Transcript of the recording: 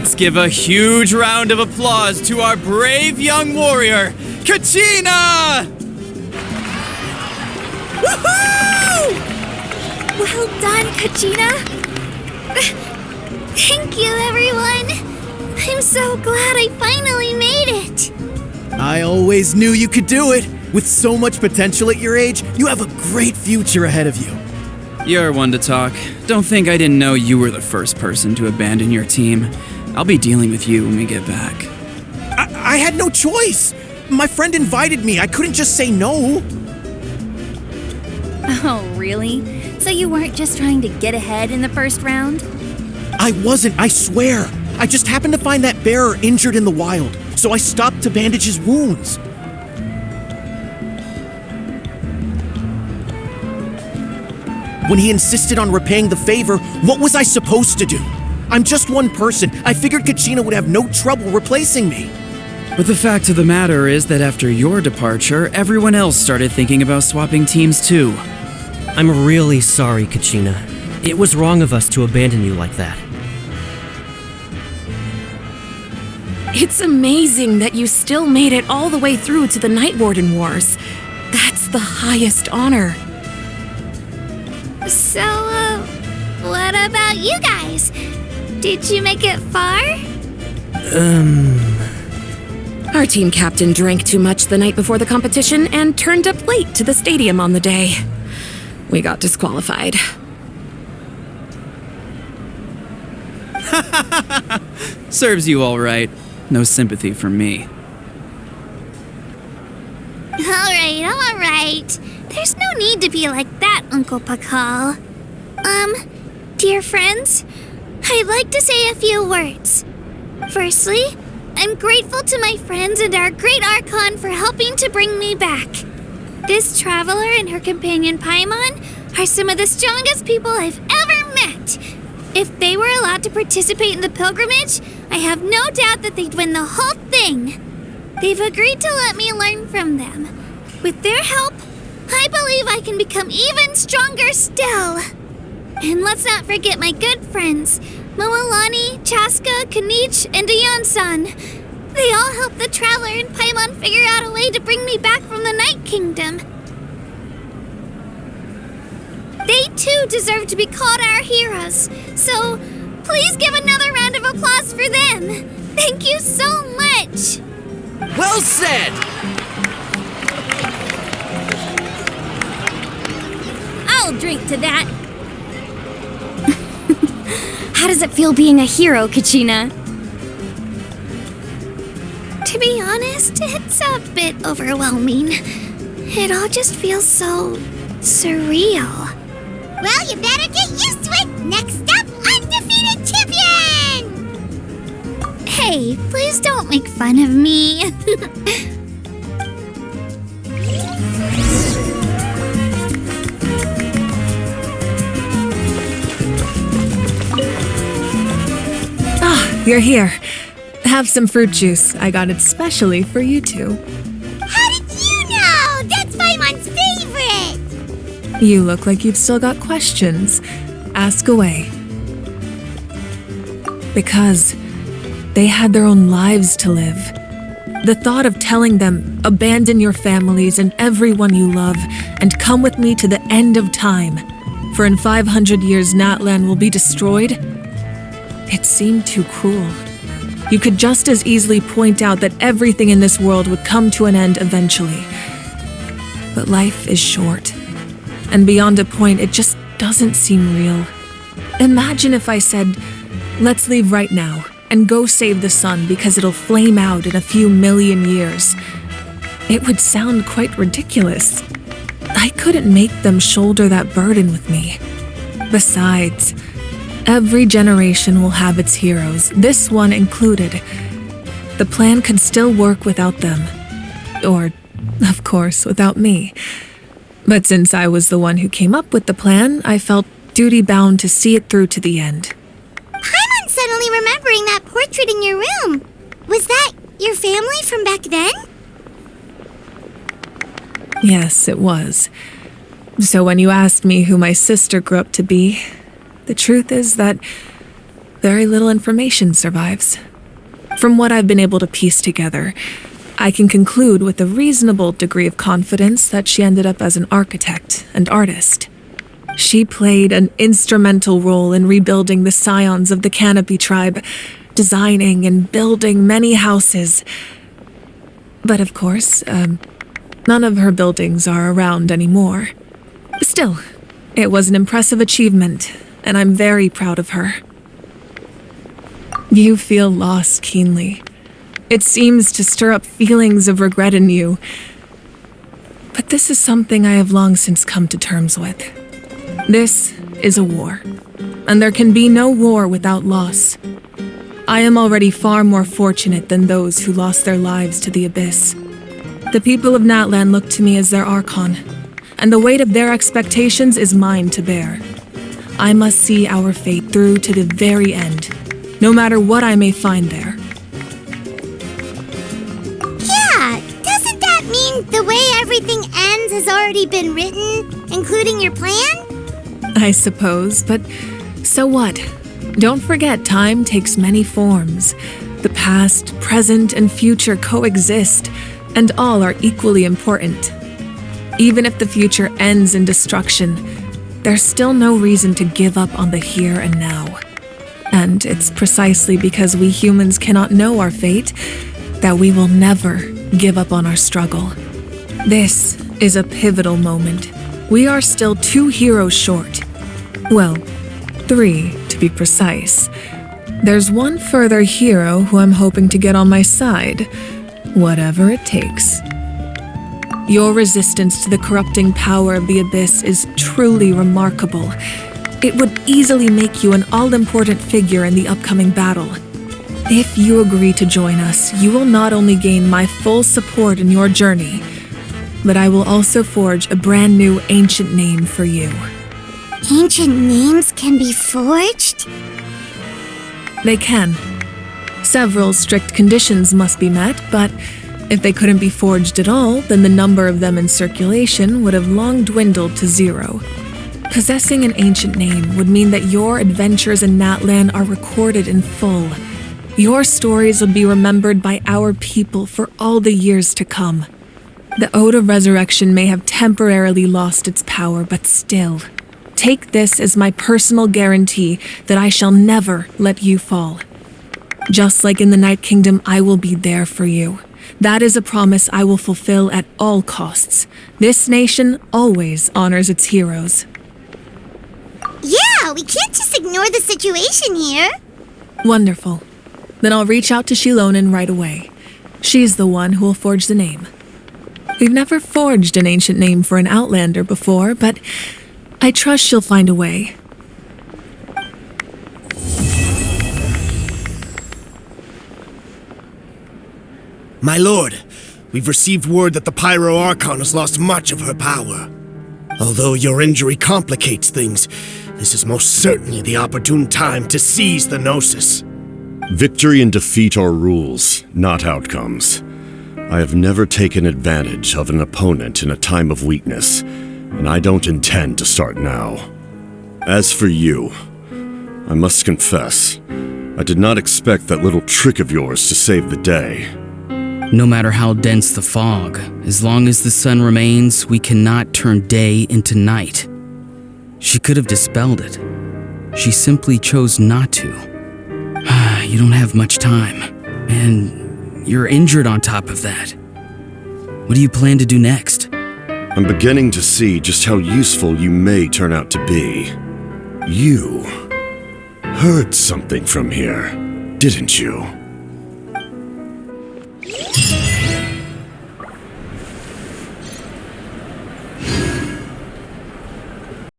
Let's give a huge round of applause to our brave young warrior, Kachina! Woohoo! Well done, Kachina. Thank you, everyone. I'm so glad I finally made it. I always knew you could do it. With so much potential at your age, you have a great future ahead of you. You're one to talk. Don't think I didn't know you were the first person to abandon your team. I'll be dealing with you when we get back. I had no choice. My friend invited me. I couldn't just say no. Oh, really? So you weren't just trying to get ahead in the first round? I wasn't, I swear. I just happened to find that bearer injured in the wild, so I stopped to bandage his wounds. When he insisted on repaying the favor, what was I supposed to do? I'm just one person. I figured Kachina would have no trouble replacing me. But the fact of the matter is that after your departure, everyone else started thinking about swapping teams too. I'm really sorry, Kachina. It was wrong of us to abandon you like that. It's amazing that you still made it all the way through to the Night Warden Wars. That's the highest honor. So, what about you guys? Did you make it far? Our team captain drank too much the night before the competition and turned up late to the stadium on the day. We got disqualified. Serves you all right. No sympathy from me. All right. There's no need to be like that, Uncle Pakal. Dear friends, I'd like to say a few words. Firstly, I'm grateful to my friends and our great Archon for helping to bring me back. This traveler and her companion Paimon are some of the strongest people I've ever met. If they were allowed to participate in the pilgrimage, I have no doubt that they'd win the whole thing. They've agreed to let me learn from them. With their help, I believe I can become even stronger still. And let's not forget my good friends, Moalani, Chaska, Kanich, and Ayan-san. They all helped the Traveler and Paimon figure out a way to bring me back from the Night Kingdom. They too deserve to be called our heroes, so please give another round of applause for them. Thank you so much. Well said! I'll drink to that. How does it feel being a hero, Kachina? To be honest, it's a bit overwhelming. It all just feels so surreal. Well, you better get used to it. Next up, undefeated champion! Hey, please don't make fun of me. You're here. Have some fruit juice. I got it specially for you two. How did you know? That's Paimon's favorite! You look like you've still got questions. Ask away. Because they had their own lives to live. The thought of telling them, abandon your families and everyone you love, and come with me to the end of time, for in 500 years Natlan will be destroyed, it seemed too cruel. You could just as easily point out that everything in this world would come to an end eventually. But life is short, and beyond a point, it just doesn't seem real. Imagine if I said, let's leave right now and go save the sun because it'll flame out in a few million years. It would sound quite ridiculous. I couldn't make them shoulder that burden with me. Besides, every generation will have its heroes, this one included. The plan could still work without them. Or, of course, without me. But since I was the one who came up with the plan, I felt duty-bound to see it through to the end. Paimon's suddenly remembering that portrait in your room. Was that your family from back then? Yes, it was. So when you asked me who my sister grew up to be, the truth is that very little information survives. From what I've been able to piece together, I can conclude with a reasonable degree of confidence that she ended up as an architect and artist. She played an instrumental role in rebuilding the scions of the Canopy tribe, designing and building many houses. But of course, none of her buildings are around anymore. Still, it was an impressive achievement, and I'm very proud of her. You feel lost keenly. It seems to stir up feelings of regret in you. But this is something I have long since come to terms with. This is a war, and there can be no war without loss. I am already far more fortunate than those who lost their lives to the Abyss. The people of Natlan look to me as their Archon, and the weight of their expectations is mine to bear. I must see our fate through to the very end, no matter what I may find there. Yeah, doesn't that mean the way everything ends has already been written, including your plan? I suppose, but so what? Don't forget, time takes many forms. The past, present, and future coexist, and all are equally important. Even if the future ends in destruction, there's still no reason to give up on the here and now. And it's precisely because we humans cannot know our fate that we will never give up on our struggle. This is a pivotal moment. We are still 2 heroes short. Well, 3 to be precise. There's one further hero who I'm hoping to get on my side, whatever it takes. Your resistance to the corrupting power of the Abyss is truly remarkable. It would easily make you an all-important figure in the upcoming battle. If you agree to join us, you will not only gain my full support in your journey, but I will also forge a brand new ancient name for you. Ancient names can be forged? They can. Several strict conditions must be met, but if they couldn't be forged at all, then the number of them in circulation would have long dwindled to 0. Possessing an ancient name would mean that your adventures in Natlan are recorded in full. Your stories would be remembered by our people for all the years to come. The Ode of Resurrection may have temporarily lost its power, but still, take this as my personal guarantee that I shall never let you fall. Just like in the Night Kingdom, I will be there for you. That is a promise I will fulfill at all costs. This nation always honors its heroes. Yeah, we can't just ignore the situation here. Wonderful. Then I'll reach out to Shilonen right away. She's the one who will forge the name. We've never forged an ancient name for an Outlander before, but I trust she'll find a way. My lord, we've received word that the Pyro Archon has lost much of her power. Although your injury complicates things, this is most certainly the opportune time to seize the Gnosis. Victory and defeat are rules, not outcomes. I have never taken advantage of an opponent in a time of weakness, and I don't intend to start now. As for you, I must confess, I did not expect that little trick of yours to save the day. No matter how dense the fog, as long as the sun remains, we cannot turn day into night. She could have dispelled it. She simply chose not to. You don't have much time, and you're injured on top of that. What do you plan to do next? I'm beginning to see just how useful you may turn out to be. You heard something from here, didn't you?